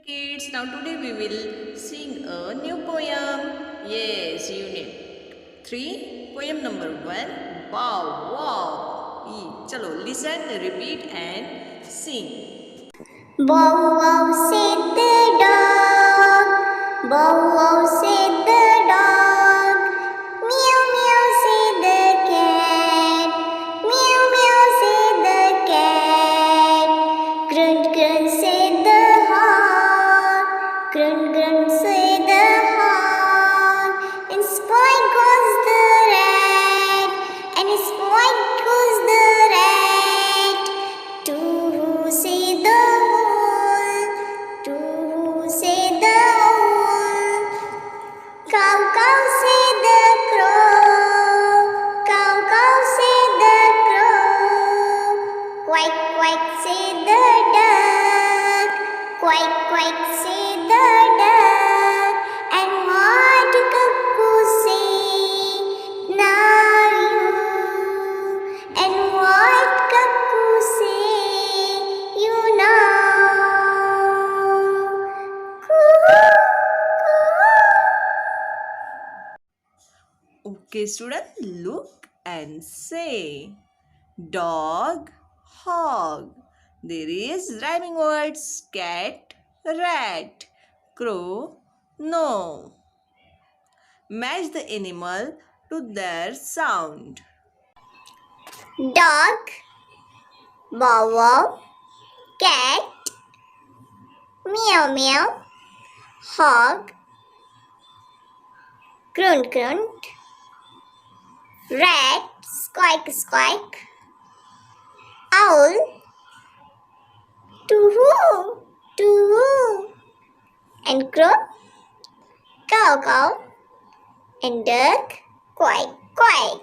Kids, now today we will sing a new poem. Yes, unit 3, poem number 1. Wow, wow. Chalo, listen, repeat and sing. Bow wow said the dog. Bow wow said the dog. Meow meow said the cat. Meow meow said the cat. Grunt grunt said the hog. Grunt grunt said the hog. And squawk goes the rat. And squawk goes the rat. To who say the wolf? To who say the wolf? Cow cow say the crow. Cow cow say the crow. Quack quack say the duck. Quack quack say the duck. And what cuckoo say? Now you. And what cuckoo say? You know. Coo, Okay, student, look and say. Dog, hog. There is rhyming words cat, rat, crow, no. Match the animal to their sound. dog, bow wow, cat, meow meow, hog, grunt grunt, rat, squawk squawk, owl, too hoo, and crow, cow cow, and duck, quack quack.